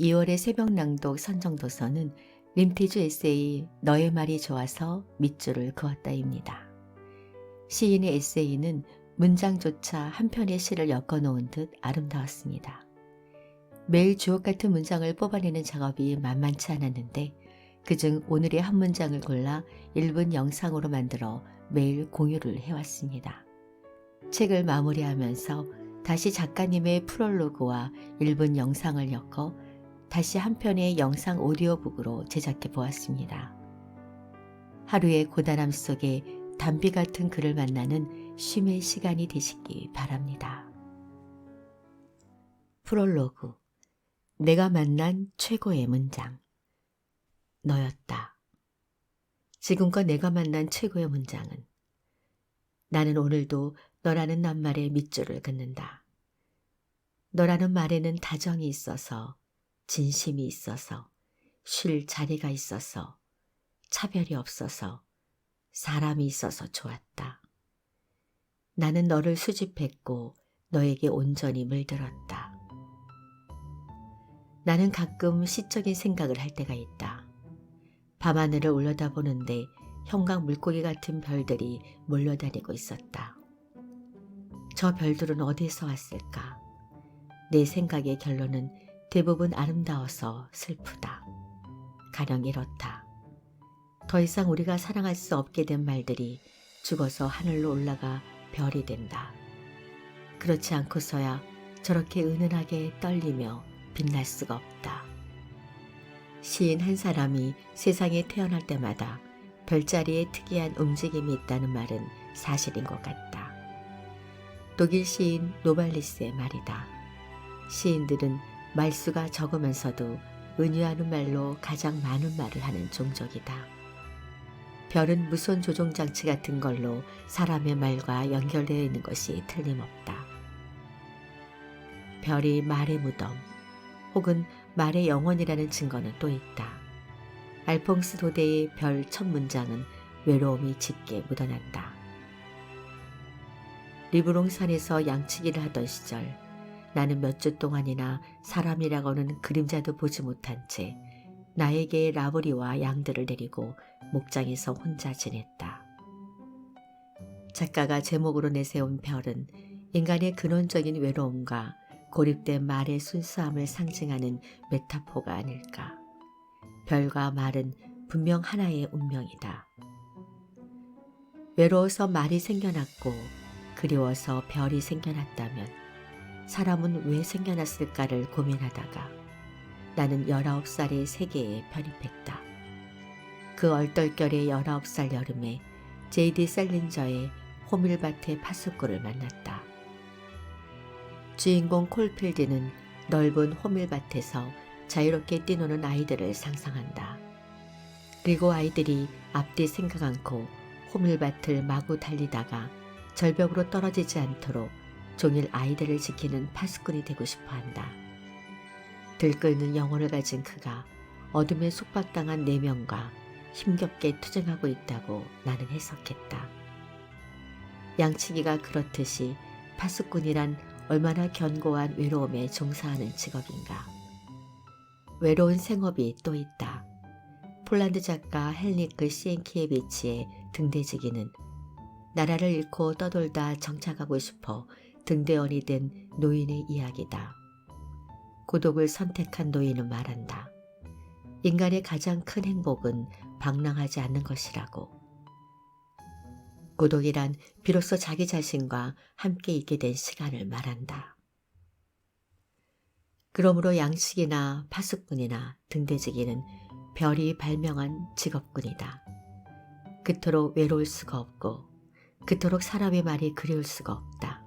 2월의 새벽낭독 선정도서는 림티주 에세이 너의 말이 좋아서 밑줄을 그었다입니다. 시인의 에세이는 문장조차 한 편의 시를 엮어놓은 듯 아름다웠습니다. 매일 주옥 같은 문장을 뽑아내는 작업이 만만치 않았는데 그중 오늘의 한 문장을 골라 1분 영상으로 만들어 매일 공유를 해왔습니다. 책을 마무리하면서 다시 작가님의 프롤로그와 1분 영상을 엮어 다시 한 편의 영상 오디오북으로 제작해 보았습니다. 하루의 고단함 속에 단비 같은 글을 만나는 쉼의 시간이 되시기 바랍니다. 프롤로그. 내가 만난 최고의 문장. 너였다. 지금껏 내가 만난 최고의 문장은 나는 오늘도 너라는 낱말에 밑줄을 긋는다. 너라는 말에는 다정이 있어서, 진심이 있어서, 쉴 자리가 있어서, 차별이 없어서, 사람이 있어서 좋았다. 나는 너를 수집했고 너에게 온전히 물들었다. 나는 가끔 시적인 생각을 할 때가 있다. 밤하늘을 올려다보는데 형광 물고기 같은 별들이 몰려다니고 있었다. 저 별들은 어디서 왔을까? 내 생각의 결론은 대부분 아름다워서 슬프다. 가령 이렇다. 더 이상 우리가 사랑할 수 없게 된 말들이 죽어서 하늘로 올라가 별이 된다. 그렇지 않고서야 저렇게 은은하게 떨리며 빛날 수가 없다. 시인 한 사람이 세상에 태어날 때마다 별자리에 특이한 움직임이 있다는 말은 사실인 것 같다. 독일 시인 노발리스의 말이다. 시인들은 말수가 적으면서도 은유하는 말로 가장 많은 말을 하는 종족이다. 별은 무선 조종장치 같은 걸로 사람의 말과 연결되어 있는 것이 틀림없다. 별이 말의 무덤 혹은 말의 영혼이라는 증거는 또 있다. 알퐁스 도데의 별 첫 문장은 외로움이 짙게 묻어났다. 리브롱산에서 양치기를 하던 시절 나는 몇 주 동안이나 사람이라고는 그림자도 보지 못한 채 나에게 라브리와 양들을 데리고 목장에서 혼자 지냈다. 작가가 제목으로 내세운 별은 인간의 근원적인 외로움과 고립된 말의 순수함을 상징하는 메타포가 아닐까. 별과 말은 분명 하나의 운명이다. 외로워서 말이 생겨났고 그리워서 별이 생겨났다면 사람은 왜 생겨났을까를 고민하다가 나는 19살의 세계에 편입했다. 그 얼떨결에 19살 여름에 J.D. 셀린저의 호밀밭의 파수꾼을 만났다. 주인공 콜필드는 넓은 호밀밭에서 자유롭게 뛰노는 아이들을 상상한다. 그리고 아이들이 앞뒤 생각 않고 호밀밭을 마구 달리다가 절벽으로 떨어지지 않도록 종일 아이들을 지키는 파수꾼이 되고 싶어한다. 들끓는 영혼을 가진 그가 어둠에 속박당한 4명과 힘겹게 투쟁하고 있다고 나는 해석했다. 양치기가 그렇듯이 파수꾼이란 얼마나 견고한 외로움에 종사하는 직업인가. 외로운 생업이 또 있다. 폴란드 작가 헬니크 시엔키에비치의 등대지기는 나라를 잃고 떠돌다 정착하고 싶어 등대원이 된 노인의 이야기다. 고독을 선택한 노인은 말한다. 인간의 가장 큰 행복은 방랑하지 않는 것이라고. 고독이란 비로소 자기 자신과 함께 있게 된 시간을 말한다. 그러므로 양식이나 파수꾼이나 등대지기는 별이 발명한 직업군이다. 그토록 외로울 수가 없고 그토록 사람의 말이 그리울 수가 없다.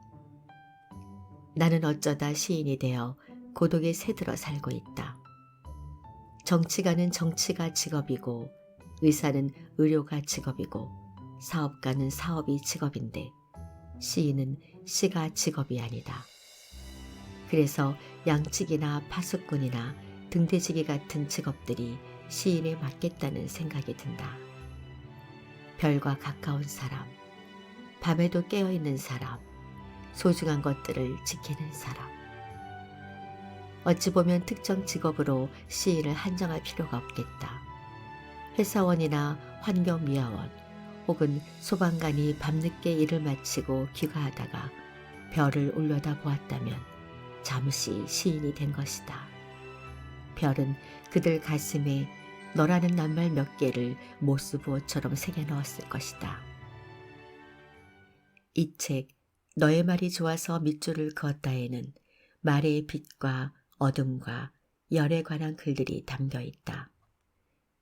나는 어쩌다 시인이 되어 고독에 새들어 살고 있다. 정치가는 정치가 직업이고 의사는 의료가 직업이고 사업가는 사업이 직업인데 시인은 시가 직업이 아니다. 그래서 양치기나 파수꾼이나 등대지기 같은 직업들이 시인에 맞겠다는 생각이 든다. 별과 가까운 사람, 밤에도 깨어있는 사람, 소중한 것들을 지키는 사람. 어찌 보면 특정 직업으로 시인을 한정할 필요가 없겠다. 회사원이나 환경미화원 혹은 소방관이 밤늦게 일을 마치고 귀가하다가 별을 올려다 보았다면 잠시 시인이 된 것이다. 별은 그들 가슴에 너라는 낱말 몇 개를 모스부호처럼 새겨 넣었을 것이다. 이 책 너의 말이 좋아서 밑줄을 그었다에는 말의 빛과 어둠과 열에 관한 글들이 담겨 있다.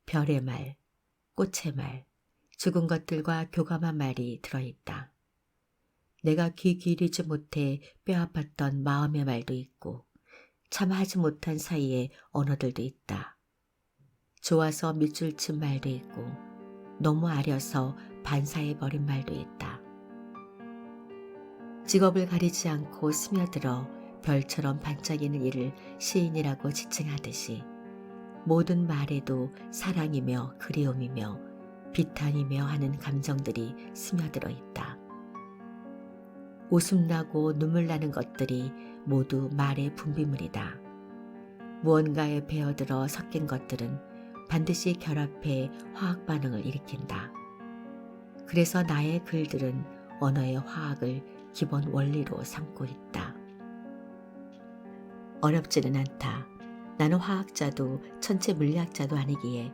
별의 말, 꽃의 말, 죽은 것들과 교감한 말이 들어있다. 내가 귀 기울이지 못해 뼈아팠던 마음의 말도 있고 참 하지 못한 사이에 언어들도 있다. 좋아서 밑줄 친 말도 있고 너무 아려서 반사해버린 말도 있다. 직업을 가리지 않고 스며들어 별처럼 반짝이는 이를 시인이라고 지칭하듯이 모든 말에도 사랑이며 그리움이며 비탄이며 하는 감정들이 스며들어 있다. 웃음 나고 눈물 나는 것들이 모두 말의 분비물이다. 무언가에 배어들어 섞인 것들은 반드시 결합해 화학 반응을 일으킨다. 그래서 나의 글들은 언어의 화학을 기본 원리로 삼고 있다. 어렵지는 않다. 나는 화학자도 천체 물리학자도 아니기에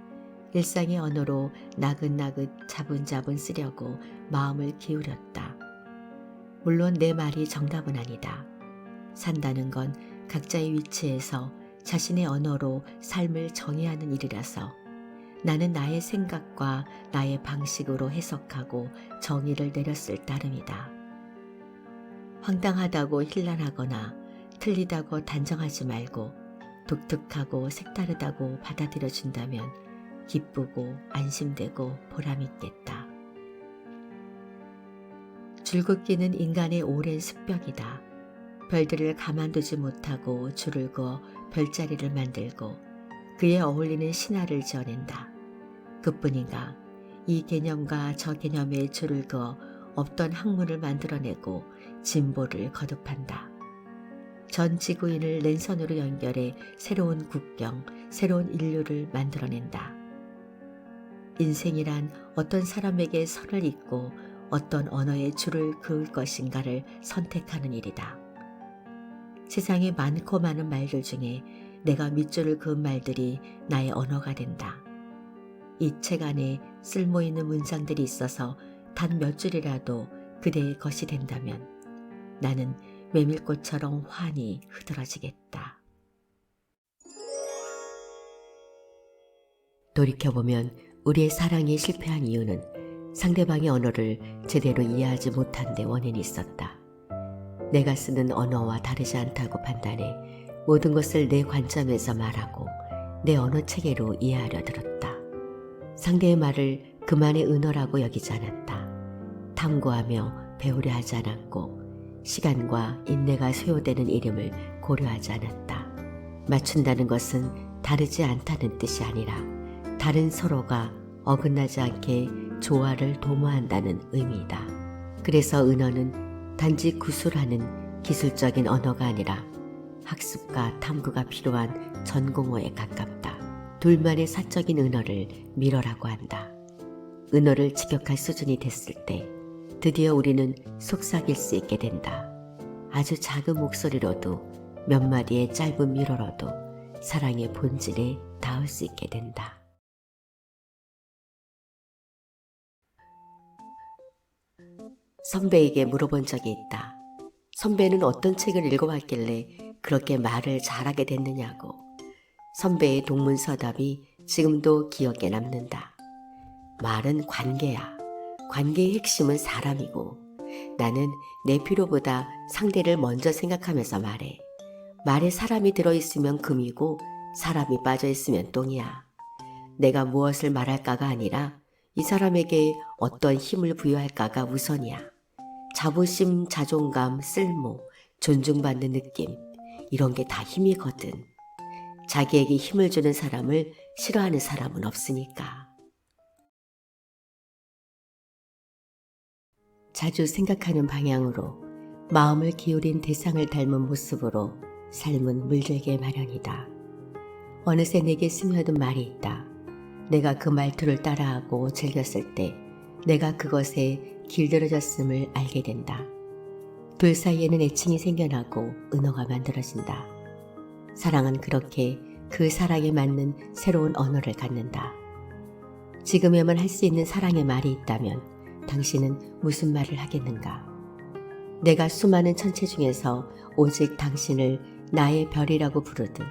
일상의 언어로 나긋나긋 자분자분 쓰려고 마음을 기울였다. 물론 내 말이 정답은 아니다. 산다는 건 각자의 위치에서 자신의 언어로 삶을 정의하는 일이라서 나는 나의 생각과 나의 방식으로 해석하고 정의를 내렸을 따름이다. 황당하다고 힐난하거나 틀리다고 단정하지 말고 독특하고 색다르다고 받아들여준다면 기쁘고 안심되고 보람있겠다. 줄긋기는 인간의 오랜 습벽이다. 별들을 가만두지 못하고 줄을 그어 별자리를 만들고 그에 어울리는 신화를 지어낸다. 그뿐인가 이 개념과 저 개념의 줄을 그어 없던 학문을 만들어내고 진보를 거듭한다. 전 지구인을 랜선으로 연결해 새로운 국경, 새로운 인류를 만들어낸다. 인생이란 어떤 사람에게 선을 잇고 어떤 언어의 줄을 그을 것인가를 선택하는 일이다. 세상에 많고 많은 말들 중에 내가 밑줄을 그은 말들이 나의 언어가 된다. 이 책 안에 쓸모있는 문장들이 있어서 단 몇 줄이라도 그대의 것이 된다면 나는 메밀꽃처럼 환히 흐드러지겠다. 돌이켜보면 우리의 사랑이 실패한 이유는 상대방의 언어를 제대로 이해하지 못한 데 원인이 있었다. 내가 쓰는 언어와 다르지 않다고 판단해 모든 것을 내 관점에서 말하고 내 언어 체계로 이해하려 들었다. 상대의 말을 그만의 은어라고 여기지 않았다. 탐구하며 배우려 하지 않았고 시간과 인내가 소요되는 이름을 고려하지 않았다. 맞춘다는 것은 다르지 않다는 뜻이 아니라 다른 서로가 어긋나지 않게 조화를 도모한다는 의미이다. 그래서 은어는 단지 구술하는 기술적인 언어가 아니라 학습과 탐구가 필요한 전공어에 가깝다. 둘만의 사적인 은어를 미러라고 한다. 은어를 직역할 수준이 됐을 때 드디어 우리는 속삭일 수 있게 된다. 아주 작은 목소리로도 몇 마디의 짧은 미러로도 사랑의 본질에 닿을 수 있게 된다. 선배에게 물어본 적이 있다. 선배는 어떤 책을 읽어왔길래 그렇게 말을 잘하게 됐느냐고. 선배의 동문서답이 지금도 기억에 남는다. 말은 관계야. 관계의 핵심은 사람이고 나는 내 필요보다 상대를 먼저 생각하면서 말해. 말에 사람이 들어있으면 금이고 사람이 빠져있으면 똥이야. 내가 무엇을 말할까가 아니라 이 사람에게 어떤 힘을 부여할까가 우선이야. 자부심, 자존감, 쓸모, 존중받는 느낌 이런 게 다 힘이거든. 자기에게 힘을 주는 사람을 싫어하는 사람은 없으니까. 자주 생각하는 방향으로 마음을 기울인 대상을 닮은 모습으로 삶은 물들게 마련이다. 어느새 내게 스며든 말이 있다. 내가 그 말투를 따라하고 즐겼을 때 내가 그것에 길들여졌음을 알게 된다. 둘 사이에는 애칭이 생겨나고 은어가 만들어진다. 사랑은 그렇게 그 사랑에 맞는 새로운 언어를 갖는다. 지금에만 할 수 있는 사랑의 말이 있다면 당신은 무슨 말을 하겠는가? 내가 수많은 천체 중에서 오직 당신을 나의 별이라고 부르듯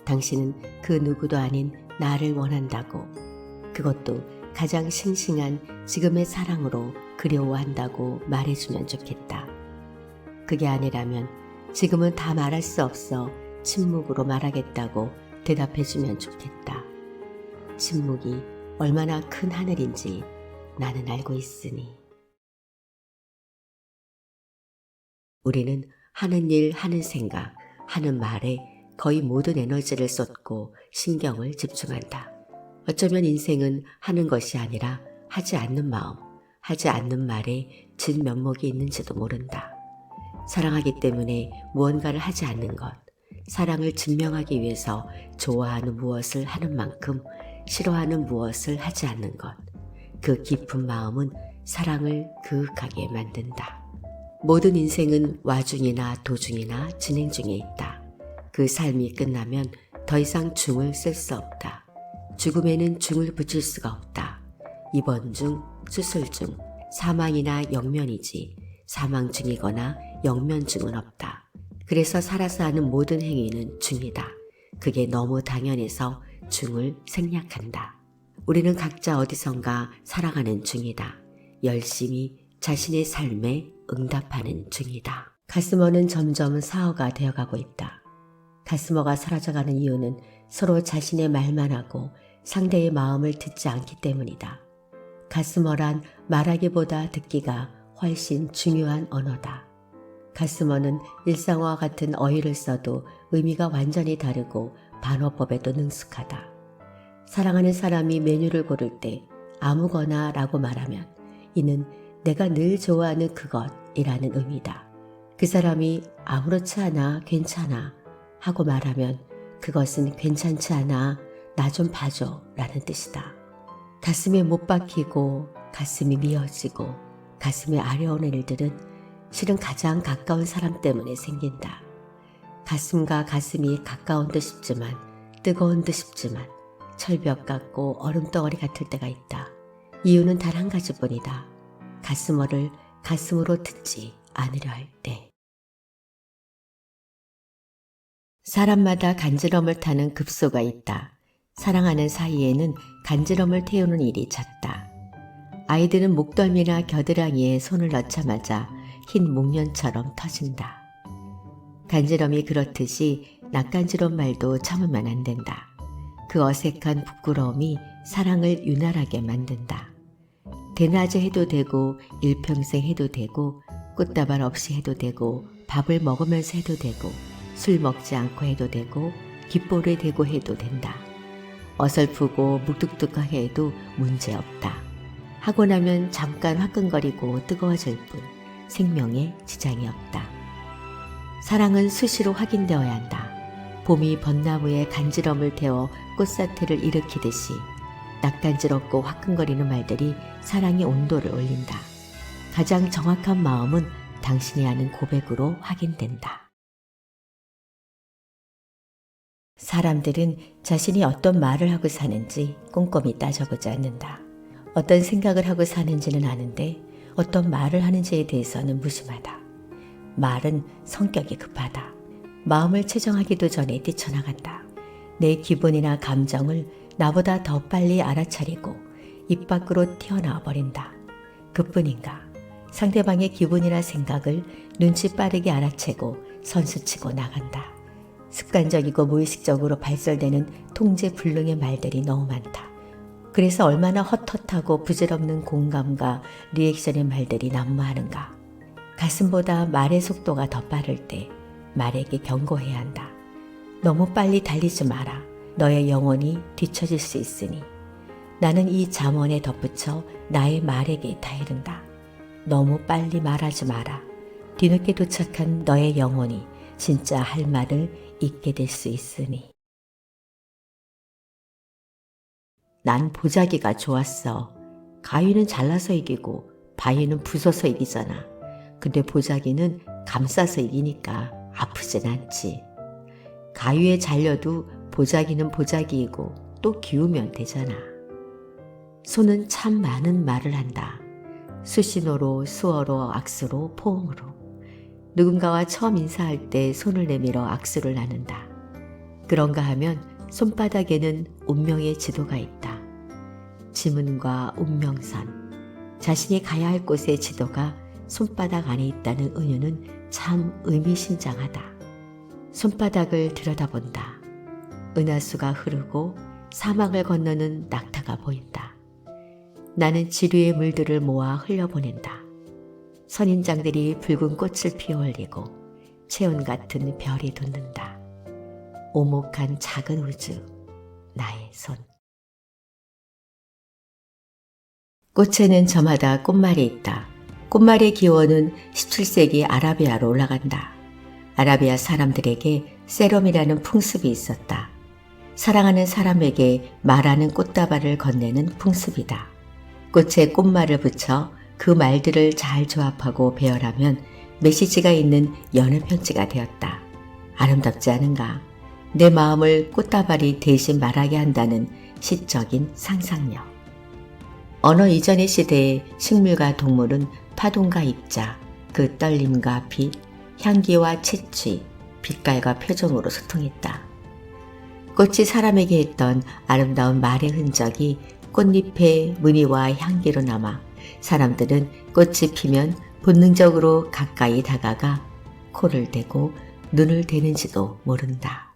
당신은 그 누구도 아닌 나를 원한다고, 그것도 가장 싱싱한 지금의 사랑으로 그리워한다고 말해주면 좋겠다. 그게 아니라면 지금은 다 말할 수 없어 침묵으로 말하겠다고 대답해주면 좋겠다. 침묵이 얼마나 큰 하늘인지 나는 알고 있으니. 우리는 하는 일, 하는 생각, 하는 말에 거의 모든 에너지를 쏟고 신경을 집중한다. 어쩌면 인생은 하는 것이 아니라 하지 않는 마음, 하지 않는 말에 진면목이 있는지도 모른다. 사랑하기 때문에 무언가를 하지 않는 것, 사랑을 증명하기 위해서 좋아하는 무엇을 하는 만큼 싫어하는 무엇을 하지 않는 것, 그 깊은 마음은 사랑을 그윽하게 만든다. 모든 인생은 와중이나 도중이나 진행 중에 있다. 그 삶이 끝나면 더 이상 중을 쓸 수 없다. 죽음에는 중을 붙일 수가 없다. 입원 중, 수술 중, 사망이나 영면이지 사망 중이거나 영면 중은 없다. 그래서 살아서 하는 모든 행위는 중이다. 그게 너무 당연해서 중을 생략한다. 우리는 각자 어디선가 살아가는 중이다. 열심히 자신의 삶에 응답하는 중이다. 가스머는 점점 사어가 되어가고 있다. 가스머가 사라져가는 이유는 서로 자신의 말만 하고 상대의 마음을 듣지 않기 때문이다. 가스머란 말하기보다 듣기가 훨씬 중요한 언어다. 가스머는 일상어와 같은 어휘를 써도 의미가 완전히 다르고 반어법에도 능숙하다. 사랑하는 사람이 메뉴를 고를 때 아무거나 라고 말하면 이는 내가 늘 좋아하는 그것이라는 의미다. 그 사람이 아무렇지 않아 괜찮아 하고 말하면 그것은 괜찮지 않아 나 좀 봐줘 라는 뜻이다. 가슴에 못 박히고 가슴이 미어지고 가슴에 아려오는 일들은 실은 가장 가까운 사람 때문에 생긴다. 가슴과 가슴이 가까운 듯 싶지만 뜨거운 듯 싶지만 철벽 같고 얼음덩어리 같을 때가 있다. 이유는 단 한 가지뿐이다. 가슴어를 가슴으로 듣지 않으려 할 때. 사람마다 간지럼을 타는 급소가 있다. 사랑하는 사이에는 간지럼을 태우는 일이 잦다. 아이들은 목덜미나 겨드랑이에 손을 넣자마자 흰 목련처럼 터진다. 간지럼이 그렇듯이 낯간지럼 말도 참으면 안 된다. 그 어색한 부끄러움이 사랑을 유난하게 만든다. 대낮에 해도 되고 일평생 해도 되고 꽃다발 없이 해도 되고 밥을 먹으면서 해도 되고 술 먹지 않고 해도 되고 귓볼을 대고 해도 된다. 어설프고 묵뚝뚝하게 해도 문제없다. 하고 나면 잠깐 화끈거리고 뜨거워질 뿐 생명에 지장이 없다. 사랑은 수시로 확인되어야 한다. 봄이 벚나무에 간지럼을 태워 꽃사태를 일으키듯이 낯간지럽고 화끈거리는 말들이 사랑의 온도를 올린다. 가장 정확한 마음은 당신이 하는 고백으로 확인된다. 사람들은 자신이 어떤 말을 하고 사는지 꼼꼼히 따져보지 않는다. 어떤 생각을 하고 사는지는 아는데 어떤 말을 하는지에 대해서는 무심하다. 말은 성격이 급하다. 마음을 채정하기도 전에 뛰쳐나간다. 내 기분이나 감정을 나보다 더 빨리 알아차리고 입 밖으로 튀어나와 버린다. 그뿐인가? 상대방의 기분이나 생각을 눈치 빠르게 알아채고 선수치고 나간다. 습관적이고 무의식적으로 발설되는 통제불능의 말들이 너무 많다. 그래서 얼마나 헛헛하고 부질없는 공감과 리액션의 말들이 난무하는가. 가슴보다 말의 속도가 더 빠를 때 말에게 경고해야 한다. 너무 빨리 달리지 마라. 너의 영혼이 뒤처질 수 있으니. 나는 이 잠언에 덧붙여 나의 말에게 다이른다. 너무 빨리 말하지 마라. 뒤늦게 도착한 너의 영혼이 진짜 할 말을 잊게 될 수 있으니. 난 보자기가 좋았어. 가위는 잘라서 이기고 바위는 부숴서 이기잖아. 근데 보자기는 감싸서 이기니까 아프진 않지. 가위에 잘려도 보자기는 보자기이고 또 기우면 되잖아. 소는 참 많은 말을 한다. 수신호로, 수어로, 악수로, 포옹으로. 누군가와 처음 인사할 때 손을 내밀어 악수를 나눈다. 그런가 하면 손바닥에는 운명의 지도가 있다. 지문과 운명선. 자신이 가야 할 곳의 지도가 손바닥 안에 있다는 은유는 참 의미심장하다. 손바닥을 들여다본다. 은하수가 흐르고 사막을 건너는 낙타가 보인다. 나는 지류의 물들을 모아 흘려보낸다. 선인장들이 붉은 꽃을 피어올리고 체온 같은 별이 돋는다. 오목한 작은 우주, 나의 손. 꽃에는 저마다 꽃말이 있다. 꽃말의 기원은 17세기 아라비아로 올라간다. 아라비아 사람들에게 세럼이라는 풍습이 있었다. 사랑하는 사람에게 말하는 꽃다발을 건네는 풍습이다. 꽃에 꽃말을 붙여 그 말들을 잘 조합하고 배열하면 메시지가 있는 연애 편지가 되었다. 아름답지 않은가? 내 마음을 꽃다발이 대신 말하게 한다는 시적인 상상력. 어느 이전의 시대에 식물과 동물은 파동과 입자, 그 떨림과 빛, 향기와 채취, 빛깔과 표정으로 소통했다. 꽃이 사람에게 했던 아름다운 말의 흔적이 꽃잎의 무늬와 향기로 남아 사람들은 꽃이 피면 본능적으로 가까이 다가가 코를 대고 눈을 대는지도 모른다.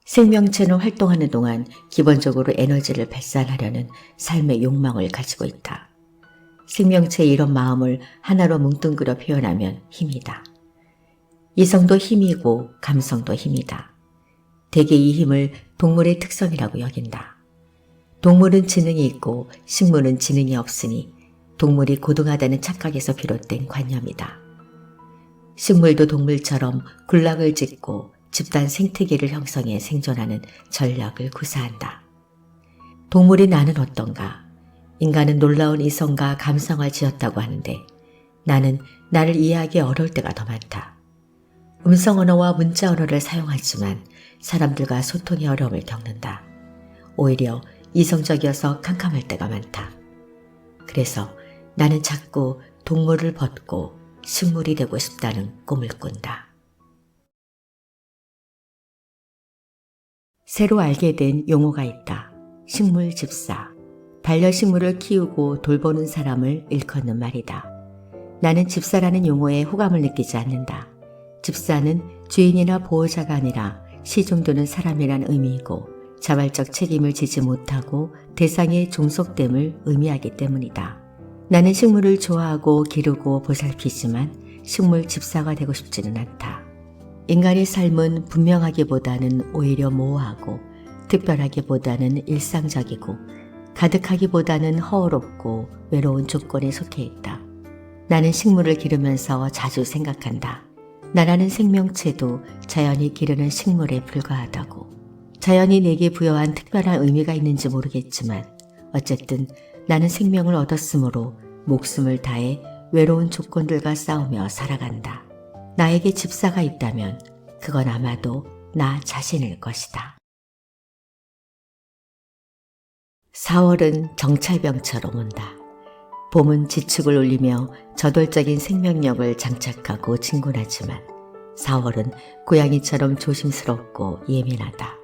생명체는 활동하는 동안 기본적으로 에너지를 발산하려는 삶의 욕망을 가지고 있다. 생명체의 이런 마음을 하나로 뭉뚱그려 표현하면 힘이다. 이성도 힘이고 감성도 힘이다. 대개 이 힘을 동물의 특성이라고 여긴다. 동물은 지능이 있고 식물은 지능이 없으니 동물이 고등하다는 착각에서 비롯된 관념이다. 식물도 동물처럼 군락을 짓고 집단 생태계를 형성해 생존하는 전략을 구사한다. 동물이 나는 어떤가? 인간은 놀라운 이성과 감성을 지었다고 하는데 나는 나를 이해하기 어려울 때가 더 많다. 음성 언어와 문자 언어를 사용하지만 사람들과 소통의 어려움을 겪는다. 오히려 이성적이어서 캄캄할 때가 많다. 그래서 나는 자꾸 동물을 벗고 식물이 되고 싶다는 꿈을 꾼다. 새로 알게 된 용어가 있다. 식물 집사. 반려식물을 키우고 돌보는 사람을 일컫는 말이다. 나는 집사라는 용어에 호감을 느끼지 않는다. 집사는 주인이나 보호자가 아니라 시중드는 사람이란 의미이고 자발적 책임을 지지 못하고 대상의 종속됨을 의미하기 때문이다. 나는 식물을 좋아하고 기르고 보살피지만 식물 집사가 되고 싶지는 않다. 인간의 삶은 분명하기보다는 오히려 모호하고 특별하기보다는 일상적이고 가득하기보다는 허울없고 외로운 조건에 속해 있다. 나는 식물을 기르면서 자주 생각한다. 나라는 생명체도 자연이 기르는 식물에 불과하다고. 자연이 내게 부여한 특별한 의미가 있는지 모르겠지만 어쨌든 나는 생명을 얻었으므로 목숨을 다해 외로운 조건들과 싸우며 살아간다. 나에게 집사가 있다면 그건 아마도 나 자신일 것이다. 4월은 정찰병처럼 온다. 봄은 지축을 올리며 저돌적인 생명력을 장착하고 진군하지만 4월은 고양이처럼 조심스럽고 예민하다.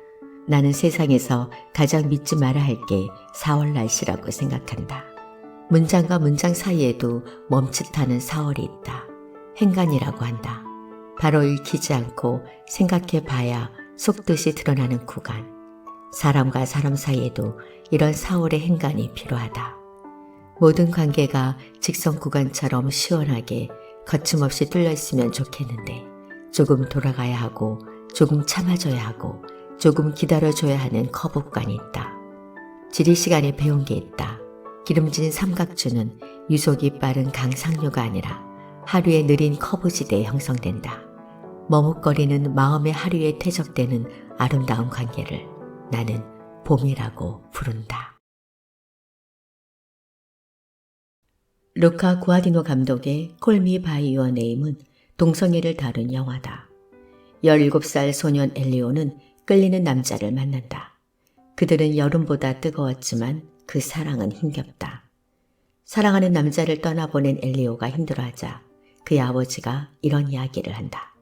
나는 세상에서 가장 믿지 말아야 할 게 4월 날씨라고 생각한다. 문장과 문장 사이에도 멈칫하는 4월이 있다. 행간이라고 한다. 바로 읽히지 않고 생각해 봐야 속뜻이 드러나는 구간. 사람과 사람 사이에도 이런 4월의 행간이 필요하다. 모든 관계가 직선 구간처럼 시원하게 거침없이 뚫려 있으면 좋겠는데 조금 돌아가야 하고 조금 참아줘야 하고 조금 기다려줘야 하는 커브 구간이 있다. 지리 시간에 배운 게 있다. 기름진 삼각주는 유속이 빠른 강상류가 아니라 하루의 느린 커브지대에 형성된다. 머뭇거리는 마음의 하류에 퇴적되는 아름다운 관계를 나는 봄이라고 부른다. 루카 구아디노 감독의 콜미 바이 유어 네임은 동성애를 다룬 영화다. 17살 소년 엘리오는 끌리는 남자를 만난다. 그들은 여름보다 뜨거웠지만 그 사랑은 힘겹다. 사랑하는 남자를 떠나보낸 엘리오가 힘들어하자 그의 아버지가 이런 이야기를 한다.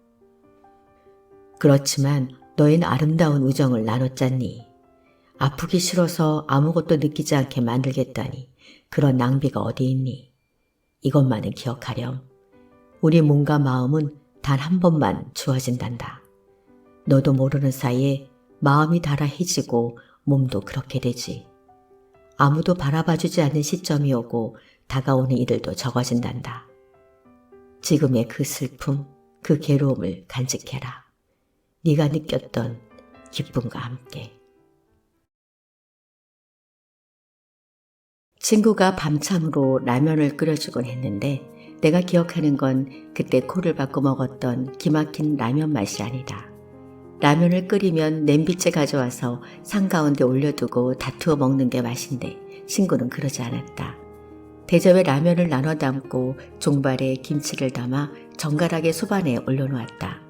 그렇지만 너희는 아름다운 우정을 나눴잖니. 아프기 싫어서 아무것도 느끼지 않게 만들겠다니 그런 낭비가 어디 있니? 이것만은 기억하렴. 우리 몸과 마음은 단 한 번만 주어진단다. 너도 모르는 사이에 마음이 달아해지고 몸도 그렇게 되지. 아무도 바라봐주지 않는 시점이 오고 다가오는 이들도 적어진단다. 지금의 그 슬픔, 그 괴로움을 간직해라. 네가 느꼈던 기쁨과 함께. 친구가 밤참으로 라면을 끓여주곤 했는데 내가 기억하는 건 그때 코를 박고 먹었던 기막힌 라면 맛이 아니다. 라면을 끓이면 냄비째 가져와서 상 가운데 올려두고 다투어 먹는 게 맛인데 친구는 그러지 않았다. 대접에 라면을 나눠 담고 종발에 김치를 담아 정갈하게 소반에 올려놓았다.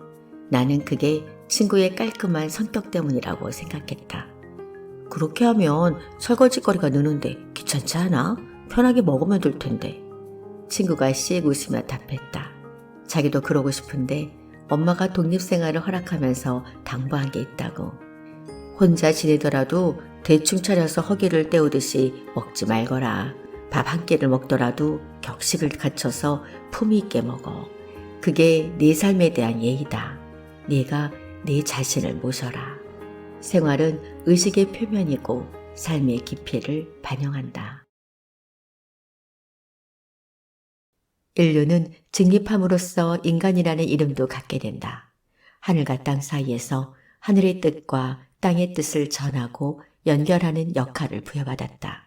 나는 그게 친구의 깔끔한 성격 때문이라고 생각했다. 그렇게 하면 설거지거리가 느는데 귀찮지 않아? 편하게 먹으면 될 텐데. 친구가 씩 웃으며 답했다. 자기도 그러고 싶은데 엄마가 독립생활을 허락하면서 당부한 게 있다고. 혼자 지내더라도 대충 차려서 허기를 때우듯이 먹지 말거라. 밥 한 끼를 먹더라도 격식을 갖춰서 품위 있게 먹어. 그게 네 삶에 대한 예의다. 네가 네 자신을 모셔라. 생활은 의식의 표면이고 삶의 깊이를 반영한다. 인류는 직립함으로써 인간이라는 이름도 갖게 된다. 하늘과 땅 사이에서 하늘의 뜻과 땅의 뜻을 전하고 연결하는 역할을 부여받았다.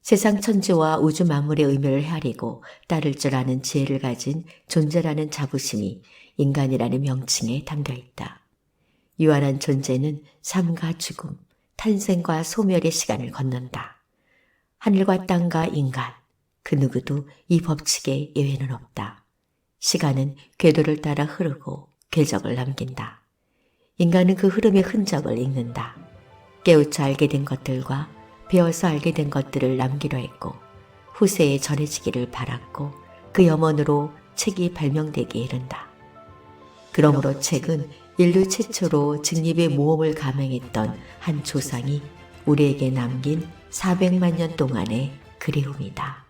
세상 천지와 우주 만물의 의미를 헤아리고 따를 줄 아는 지혜를 가진 존재라는 자부심이 인간이라는 명칭에 담겨 있다. 유한한 존재는 삶과 죽음, 탄생과 소멸의 시간을 건넌다. 하늘과 땅과 인간, 그 누구도 이 법칙에 예외는 없다. 시간은 궤도를 따라 흐르고 궤적을 남긴다. 인간은 그 흐름의 흔적을 읽는다. 깨우쳐 알게 된 것들과 배워서 알게 된 것들을 남기려 했고 후세에 전해지기를 바랐고 그 염원으로 책이 발명되기에 이른다. 그러므로 책은 인류 최초로 직립의 모험을 감행했던 한 조상이 우리에게 남긴 400만 년 동안의 그리움이다.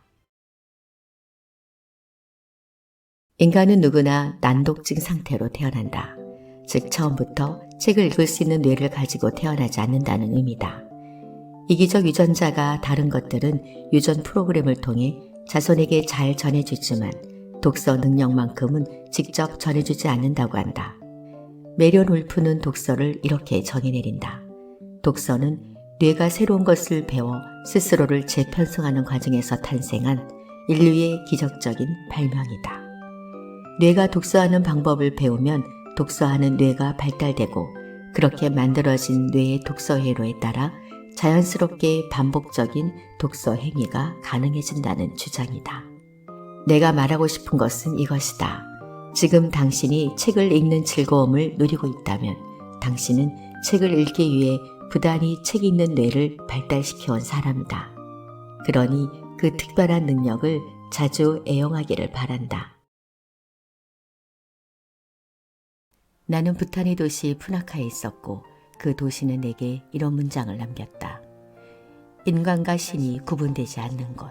인간은 누구나 난독증 상태로 태어난다. 즉 처음부터 책을 읽을 수 있는 뇌를 가지고 태어나지 않는다는 의미다. 이기적 유전자가 다른 것들은 유전 프로그램을 통해 자손에게 잘 전해주지만 독서 능력만큼은 직접 전해주지 않는다고 한다. 메리온 울프는 독서를 이렇게 정의내린다. 독서는 뇌가 새로운 것을 배워 스스로를 재편성하는 과정에서 탄생한 인류의 기적적인 발명이다. 뇌가 독서하는 방법을 배우면 독서하는 뇌가 발달되고 그렇게 만들어진 뇌의 독서 회로에 따라 자연스럽게 반복적인 독서 행위가 가능해진다는 주장이다. 내가 말하고 싶은 것은 이것이다. 지금 당신이 책을 읽는 즐거움을 누리고 있다면 당신은 책을 읽기 위해 부단히 책 읽는 뇌를 발달시켜온 사람이다. 그러니 그 특별한 능력을 자주 애용하기를 바란다. 나는 부탄의 도시 푸나카에 있었고 그 도시는 내게 이런 문장을 남겼다. 인간과 신이 구분되지 않는 곳.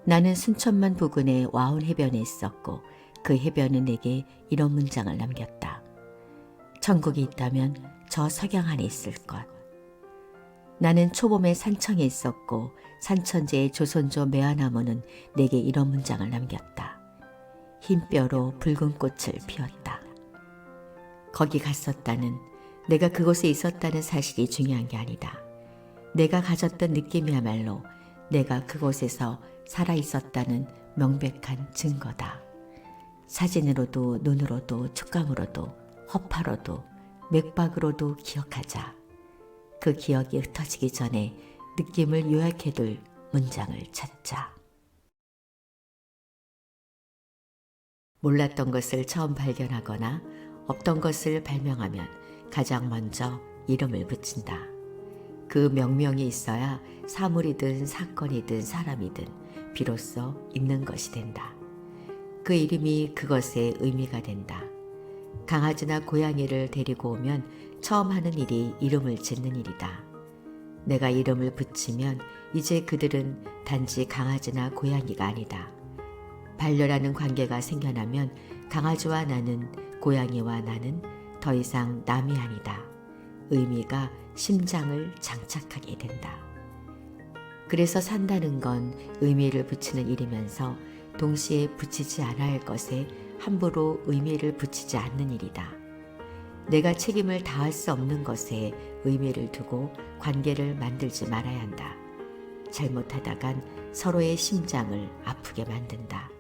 나는 순천만 부근의 와운 해변에 있었고 그 해변은 내게 이런 문장을 남겼다. 천국이 있다면 저 석양 안에 있을 것. 나는 초봄의 산청에 있었고 산천지의 조선조 매화나무는 내게 이런 문장을 남겼다. 흰 뼈로 붉은 꽃을 피웠다. 거기 갔었다는, 내가 그곳에 있었다는 사실이 중요한 게 아니다. 내가 가졌던 느낌이야말로 내가 그곳에서 살아있었다는 명백한 증거다. 사진으로도 눈으로도 촉감으로도 허파로도 맥박으로도 기억하자. 그 기억이 흩어지기 전에 느낌을 요약해둘 문장을 찾자. 몰랐던 것을 처음 발견하거나 없던 것을 발명하면 가장 먼저 이름을 붙인다. 그 명명이 있어야 사물이든 사건이든 사람이든 비로소 있는 것이 된다. 그 이름이 그것의 의미가 된다. 강아지나 고양이를 데리고 오면 처음 하는 일이 이름을 짓는 일이다. 내가 이름을 붙이면 이제 그들은 단지 강아지나 고양이가 아니다. 반려라는 관계가 생겨나면 강아지와 나는, 고양이와 나는 더 이상 남이 아니다. 의미가 심장을 장착하게 된다. 그래서 산다는 건 의미를 붙이는 일이면서 동시에 붙이지 않아야 할 것에 함부로 의미를 붙이지 않는 일이다. 내가 책임을 다할 수 없는 것에 의미를 두고 관계를 만들지 말아야 한다. 잘못하다간 서로의 심장을 아프게 만든다.